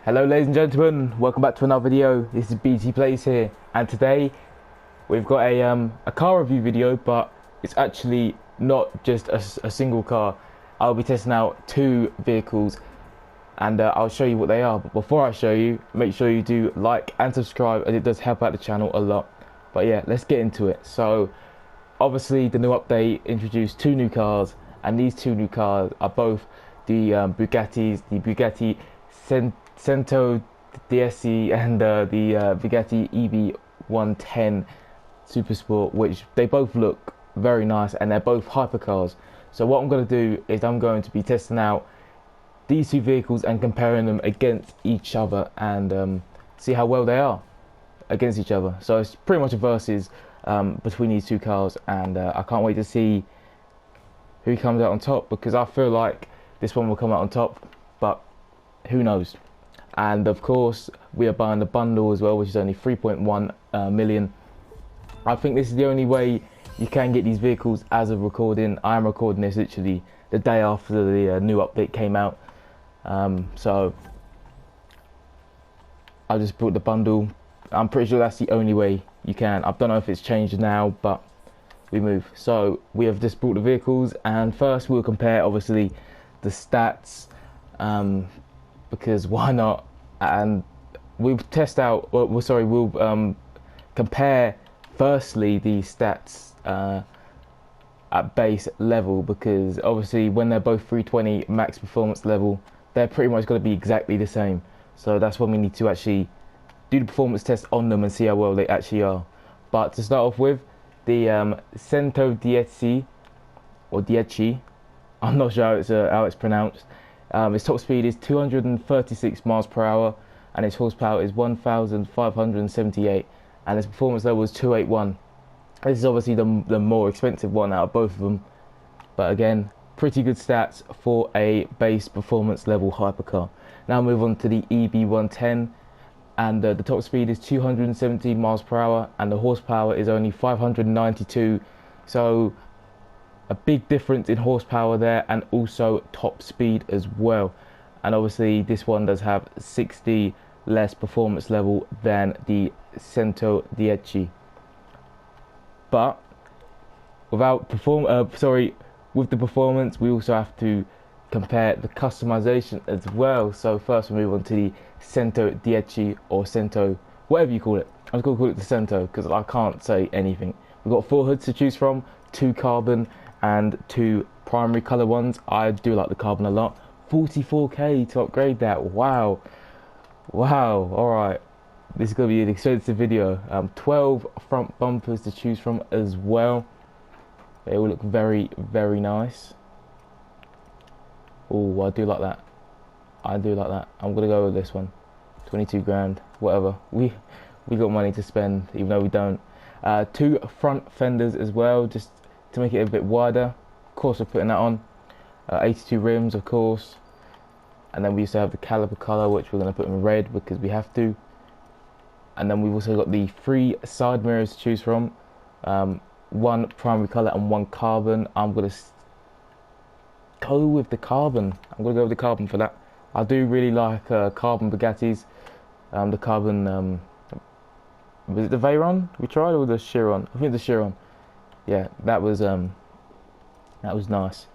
Hello ladies and gentlemen, welcome back to another video. This is BT Plays here, and today we've got a car review video, but it's actually not just a single car. I'll be testing out two vehicles and I'll show you what they are. But before I show you, make sure you do like and subscribe, as it does help out the channel a lot. But yeah, let's get into it. So obviously the new update introduced two new cars, and these two new cars are both the Bugattis, the Bugatti Centodieci and the Bugatti EB 110 Supersport, which they both look very nice and they're both hypercars. So what I'm going to do is I'm going to be testing out these two vehicles and comparing them against each other and see how well they are against each other. So it's pretty much a versus between these two cars, and I can't wait to see who comes out on top, because I feel like this one will come out on top, but who knows. And of course we are buying the bundle as well, which is only 3.1 million. I think this is the only way you can get these vehicles as of recording. I am recording this literally the day after the new update came out, so I just bought the bundle. I'm pretty sure that's the only way you can. I don't know if it's changed now, but we move. So we have just bought the vehicles, and first we'll compare obviously the stats, because why not? And we'll test out, we'll compare firstly the stats at base level, because obviously when they're both 320 max performance level, they're pretty much going to be exactly the same. So that's when we need to actually do the performance test on them and see how well they actually are. But to start off with, the Centodieci, or Dieci, I'm not sure how it's pronounced. Its top speed is 236 miles per hour, and its horsepower is 1,578, and its performance level is 281. This is obviously the more expensive one out of both of them, but again, pretty good stats for a base performance level hypercar. Now move on to the EB 110, and the top speed is 217 miles per hour, and the horsepower is only 592. So a big difference in horsepower there, and also top speed as well. And obviously this one does have 60 less performance level than the Centodieci. But with the performance, we also have to compare the customization as well. So first we move on to the Centodieci, or Cento, whatever you call it. I'm just going to call it the Cento because I can't say anything. We've got 4 hoods to choose from, 2 carbon and 2 primary colour ones. I do like the carbon a lot. 44k to upgrade that. Wow, alright, this is going to be an expensive video. 12 front bumpers to choose from as well. They all look very, very nice. Oh, I do like that. I'm going to go with this one. 22 grand, whatever. We got money to spend, even though we don't. 2 front fenders as well, just to make it a bit wider. Of course we're putting that on. 82 rims, of course. And then we used to have the caliper colour, which we're going to put in red because we have to. And then we've also got the 3 side mirrors to choose from. 1 primary colour and 1 carbon. I'm going to go with the carbon. For that. I do really like carbon Bugattis. The carbon, was it the Veyron we tried, or the Chiron? I think the Chiron. Yeah, that was nice.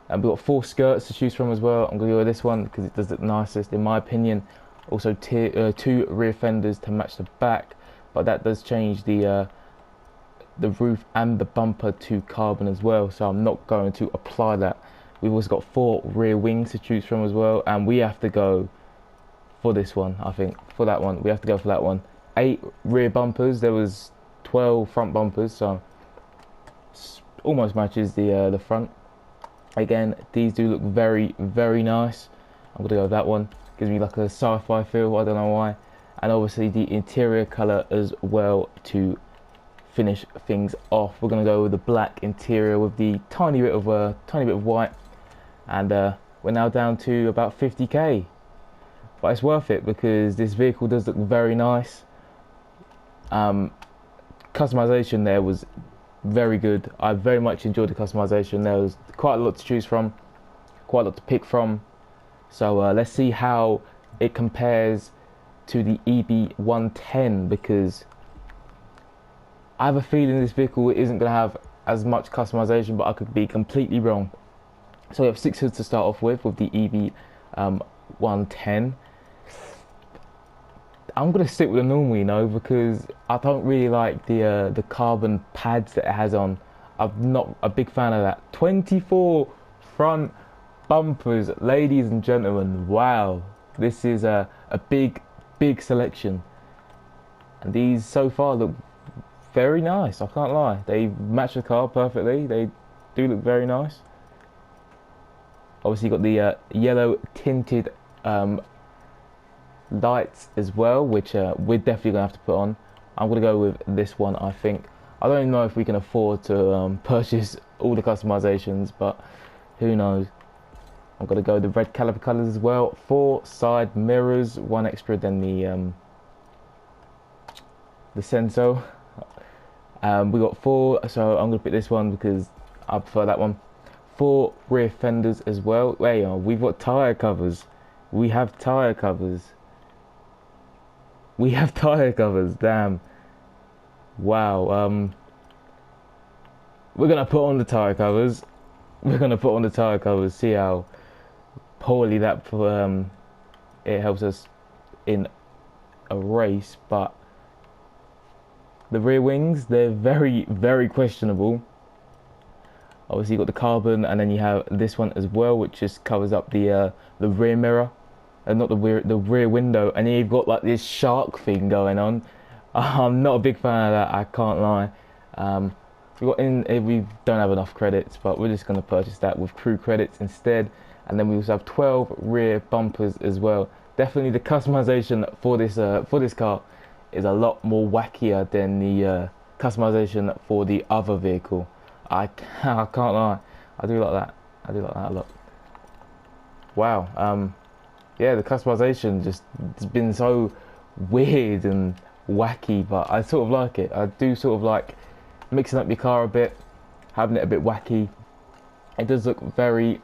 And we've got 4 skirts to choose from as well. I'm going to go with this one because it does look nicest in my opinion. Also 2 rear fenders to match the back, but that does change the roof and the bumper to carbon as well, so I'm not going to apply that. We've also got 4 rear wings to choose from as well, and we have to go for this one. I think for that one we have to go for that one. 8 rear bumpers. There was 12 front bumpers, so almost matches the front. Again, these do look very, very nice. I'm gonna go with that one. Gives me like a sci-fi feel, I don't know why. And obviously the interior colour as well to finish things off. We're gonna go with the black interior with the tiny bit of white, and we're now down to about 50k. But it's worth it because this vehicle does look very nice. Customization there was very good. I very much enjoyed the customization. There was quite a lot to choose from, quite a lot to pick from. So let's see how it compares to the EB 110, because I have a feeling this vehicle isn't going to have as much customization, but I could be completely wrong. So we have 6 hoods to start off with the EB 110. I'm going to stick with the normal, you know, because I don't really like the carbon pads that it has on. I'm not a big fan of that. 24 front bumpers, ladies and gentlemen. Wow, this is a big selection, and these so far look very nice. I can't lie, they match the car perfectly. They do look very nice. Obviously, you got the yellow tinted lights as well, which we're definitely gonna have to put on. I'm gonna go with this one. I think I don't even know if we can afford to purchase all the customizations, but who knows. I'm gonna go the red caliper colors as well. 4 side mirrors, 1 extra than the Cento. We got 4, so I'm gonna pick this one because I prefer that one. 4 rear fenders as well. There you are. We've got tire covers. We have tire covers. We have tire covers. Damn. Wow. We're gonna put on the tire covers. We're gonna put on the tire covers. See how poorly that it helps us in a race. But the rear wings, they're very questionable. Obviously, you got the carbon, and then you have this one as well, which just covers up the rear mirror, and not the rear window. And then you've got like this shark thing going on. I'm not a big fan of that, I can't lie. We don't have enough credits, but we're just going to purchase that with crew credits instead. And then we also have 12 rear bumpers as well. Definitely the customization for this car is a lot more wackier than the customization for the other vehicle. I can't lie, I do like that. I do like that a lot. Wow. Yeah, the customization just has been so weird and wacky, but I sort of like it. I do sort of like mixing up your car a bit, having it a bit wacky. It does look very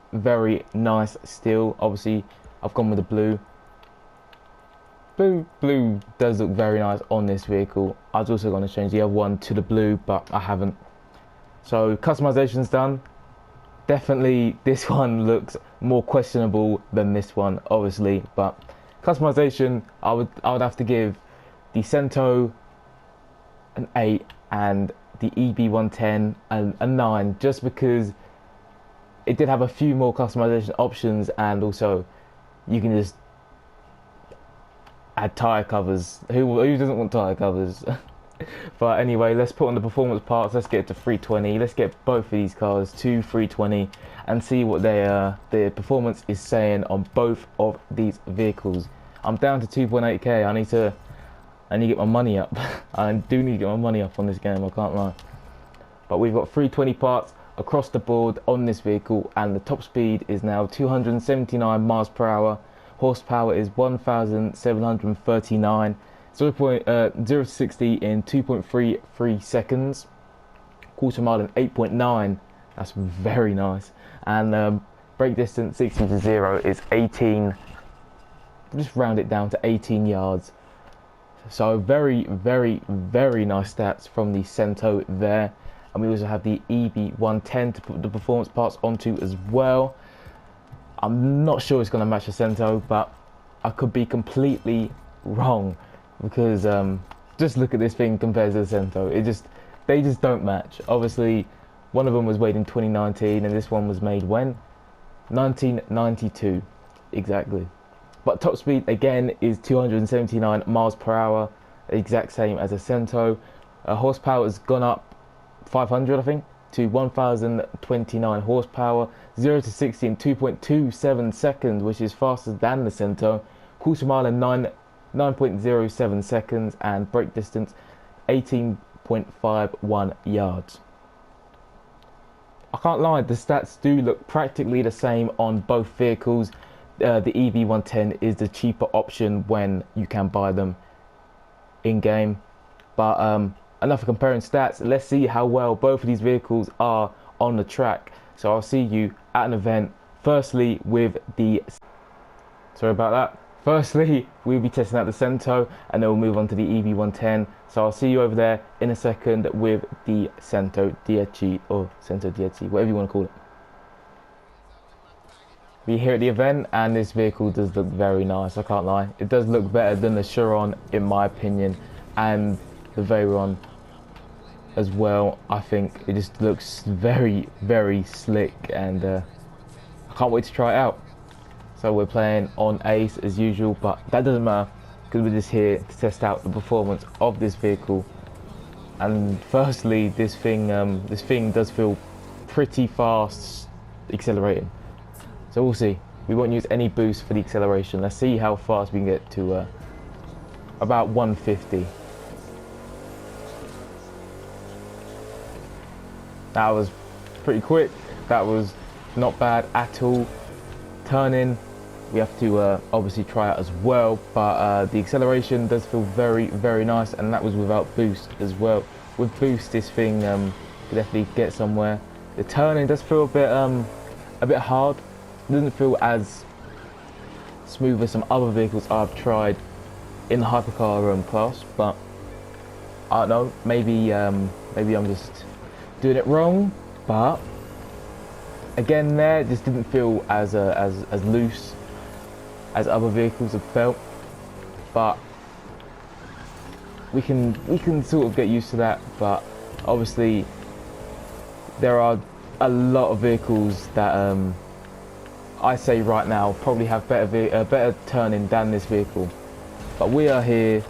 nice still. Obviously, I've gone with the blue. Blue does look very nice on this vehicle. I was also going to change the other one to the blue, but I haven't. So customization's done. Definitely this one looks more questionable than this one, obviously, but customization, I would have to give the Cento an 8 and the EB110 a 9, just because it did have a few more customization options, and also you can just add tire covers. Who doesn't want tire covers? But anyway, let's put on the performance parts. Let's get to 320. Let's get both of these cars to 320 and see what their performance is saying on both of these vehicles. I'm down to 2.8k. I need to get my money up. I do need to get my money up on this game, I can't lie. But we've got 320 parts across the board on this vehicle, and the top speed is now 279 miles per hour. Horsepower is 1,739. 0 to 60 in 2.33 seconds. Quarter mile in 8.9. That's very nice. And brake distance 60 to 0 is 18. Just round it down to 18 yards. So very nice stats from the Cento there. And we also have the EB110 to put the performance parts onto as well. I'm not sure it's going to match the Cento, but I could be completely wrong, because just look at this thing compared to the Cento. They just don't match. Obviously, one of them was made in 2019, and this one was made when? 1992, exactly. But top speed again is 279 miles per hour, exact same as a Cento. Horsepower has gone up 500, I think, to 1,029 horsepower. 0 to 60 in 2.27 seconds, which is faster than the Cento. Quarter mile in 9.07 seconds, and brake distance 18.51 yards. I can't lie, the stats do look practically the same on both vehicles. The EB110 is the cheaper option when you can buy them in game. But enough of comparing stats. Let's see how well both of these vehicles are on the track. So I'll see you at an event. Firstly with the... Sorry about that. firstly, we'll be testing out the Cento, and then we'll move on to the EB110. So I'll see you over there in a second with the Centodieci, or Centodieci, whatever you want to call it. We're here at the event, and this vehicle does look very nice, I can't lie. It does look better than the Chiron, in my opinion, and the Veyron as well. I think it just looks very, very slick, and I can't wait to try it out. So we're playing on Ace as usual, but that doesn't matter because we're just here to test out the performance of this vehicle. And firstly, this thing does feel pretty fast accelerating. So we'll see. We won't use any boost for the acceleration. Let's see how fast we can get to about 150. That was pretty quick. That was not bad at all. Turning, we have to obviously try out as well, but the acceleration does feel very, very nice, and that was without boost as well. With boost, this thing could definitely get somewhere. The turning does feel a bit hard. It doesn't feel as smooth as some other vehicles I've tried in the hypercar class, but I don't know. Maybe I'm just doing it wrong, but again, it just didn't feel as loose as other vehicles have felt. But we can sort of get used to that. But obviously, there are a lot of vehicles that I say right now probably have better turning than this vehicle. But we are here,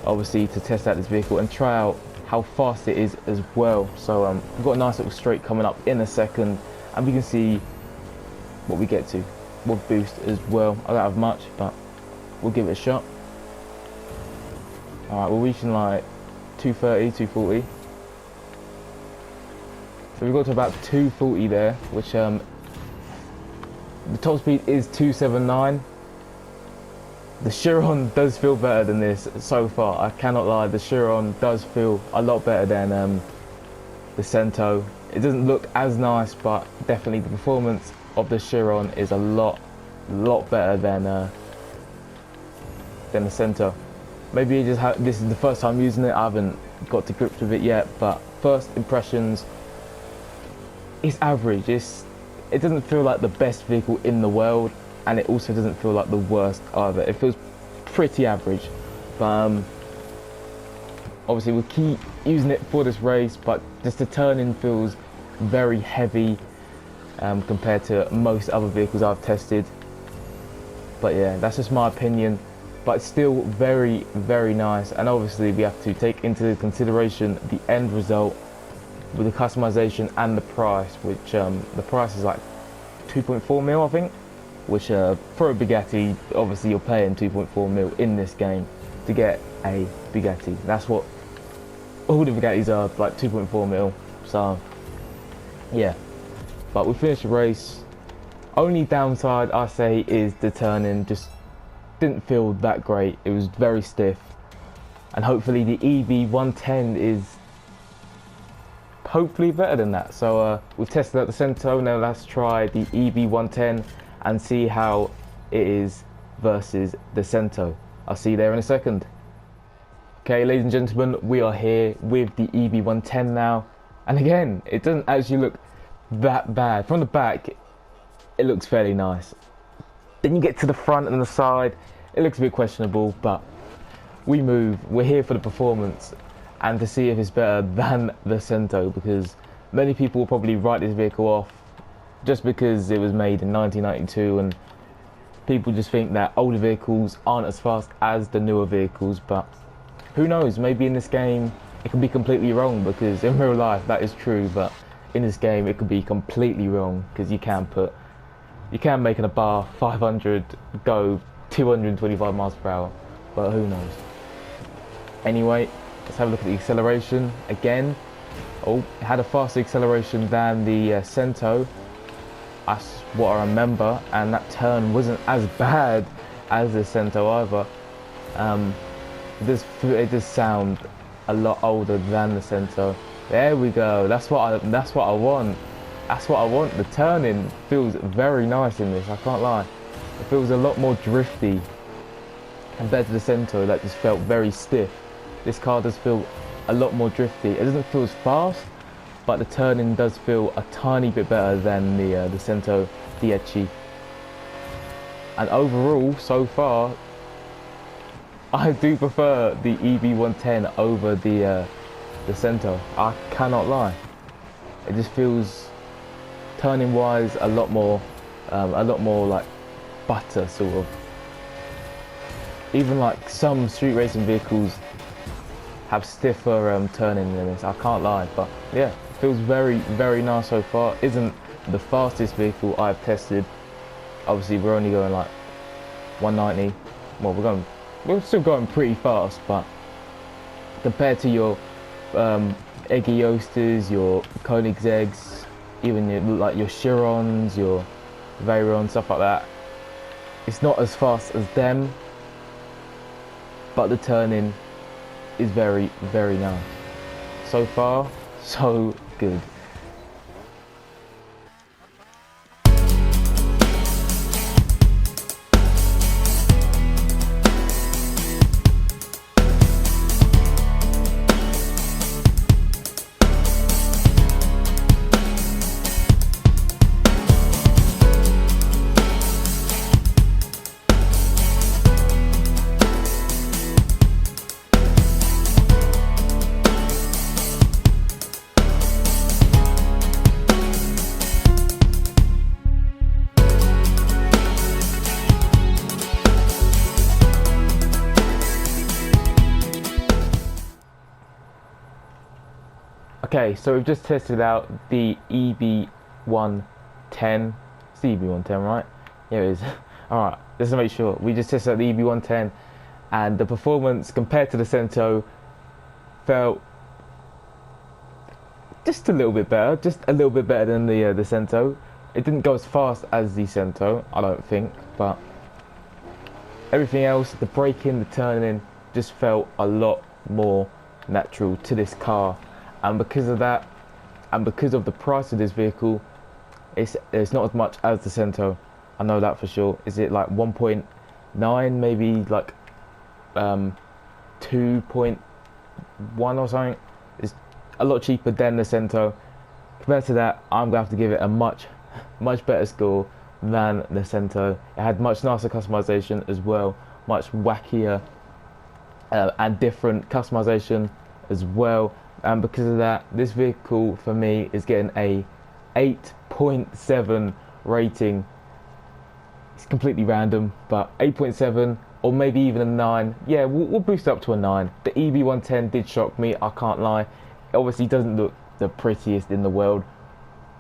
obviously, to test out this vehicle and try out how fast it is as well. So we've got a nice little straight coming up in a second, and we can see what we get to with boost as well. I don't have much, but we'll give it a shot. Alright, we're reaching like 230, 240. So we've got to about 240 there, which the top speed is 279. The Chiron does feel better than this so far. I cannot lie, the Chiron does feel a lot better than the Cento. It doesn't look as nice, but definitely the performance of the Chiron is a lot better than the Cento. Maybe this is the first time using it. I haven't got to grips with it yet, but first impressions, it's average. It doesn't feel like the best vehicle in the world, and it also doesn't feel like the worst either. It feels pretty average, but obviously we'll keep using it for this race. But just the turning feels very heavy compared to most other vehicles I've tested. But yeah, that's just my opinion, but still very, very nice. And obviously we have to take into consideration the end result with the customization and the price, which the price is like 2.4 mil, I think, which for a Bugatti, obviously you're paying 2.4 mil in this game to get a Bugatti. That's what all the Bugattis are, like 2.4 mil. So yeah, but we finished the race. Only downside I say is the turning just didn't feel that great. It was very stiff, and hopefully the EB110 is hopefully better than that. So we've tested out the Cento, now let's try the EB110 and see how it is versus the Cento. I'll see you there in a second. Okay, ladies and gentlemen, we are here with the EB110 now, and again, it doesn't actually look that bad. From the back, it looks fairly nice. Then you get to the front and the side, it looks a bit questionable, but we're here for the performance and to see if it's better than the Cento, because many people will probably write this vehicle off just because it was made in 1992 and people just think that older vehicles aren't as fast as the newer vehicles. But who knows, maybe in this game it could be completely wrong, because in real life that is true, but in this game it could be completely wrong, because you can make a bar 500 go 225 miles per hour, but who knows. Anyway, let's have a look at the acceleration again. Oh, it had a faster acceleration than the Cento. That's what I remember, and that turn wasn't as bad as the Cento either. It does sound a lot older than the Cento. There we go. That's what I want. That's what I want. The turning feels very nice in this, I can't lie. It feels a lot more drifty compared to the Cento that just felt very stiff. This car does feel a lot more drifty. It doesn't feel as fast, but the turning does feel a tiny bit better than the Centodieci. And overall, so far, I do prefer the EB110 over the Cento. I cannot lie. It just feels, turning wise, a lot more like butter, sort of. Even like some street racing vehicles have stiffer turning than this. I can't lie, but yeah, it feels very, very nice so far. Isn't the fastest vehicle I've tested. Obviously, we're only going like 190. Well, we're still going pretty fast, but compared to your Eggy Oasters, your Koenigsegg's, even your Chirons, your Veyron, stuff like that, it's not as fast as them, but the turning is very, very nice. So far, so good. Okay, so we've just tested out the EB110. It's the EB110, right? Yeah, it is. Alright, just to make sure. We just tested out the EB110, and the performance compared to the Cento felt just a little bit better. Just a little bit better than the Cento. It didn't go as fast as the Cento, I don't think, but everything else, the braking, the turning, just felt a lot more natural to this car. And because of that, and because of the price of this vehicle, it's not as much as the Cento. I know that for sure. Is it like 1.9, maybe like 2.1 or something? It's a lot cheaper than the Cento. Compared to that, I'm gonna have to give it a much better score than the Cento. It had much nicer customization as well, much wackier and different customization as well. And because of that, this vehicle for me is getting a 8.7 rating. It's completely random, but 8.7 or maybe even a 9. Yeah, we'll boost up to a 9. The EB110 did shock me, I can't lie. It obviously doesn't look the prettiest in the world,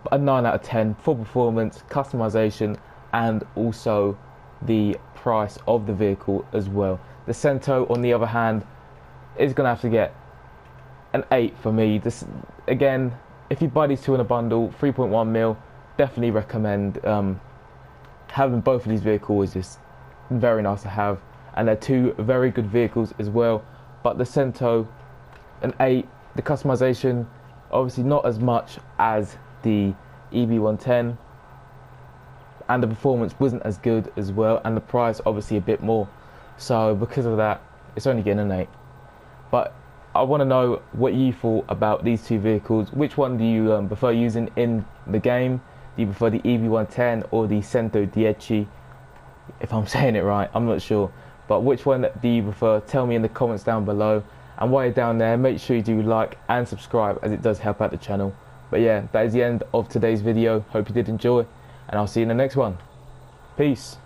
but a 9 out of 10 for performance, customization, and also the price of the vehicle as well. The Cento, on the other hand, is going to have to get an 8 for me. This, again, if you buy these two in a bundle, 3.1 mil, definitely recommend. Having both of these vehicles is just very nice to have, and they're two very good vehicles as well. But the Cento, an 8. The customization, obviously not as much as the EB110, and the performance wasn't as good as well, and the price obviously a bit more. So because of that, it's only getting an 8. But I want to know what you thought about these two vehicles. Which one do you prefer using in the game? Do you prefer the EB110 or the Centodieci? If I'm saying it right, I'm not sure. But which one do you prefer? Tell me in the comments down below. And while you're down there, make sure you do like and subscribe, as it does help out the channel. But yeah, that is the end of today's video. Hope you did enjoy, and I'll see you in the next one. Peace.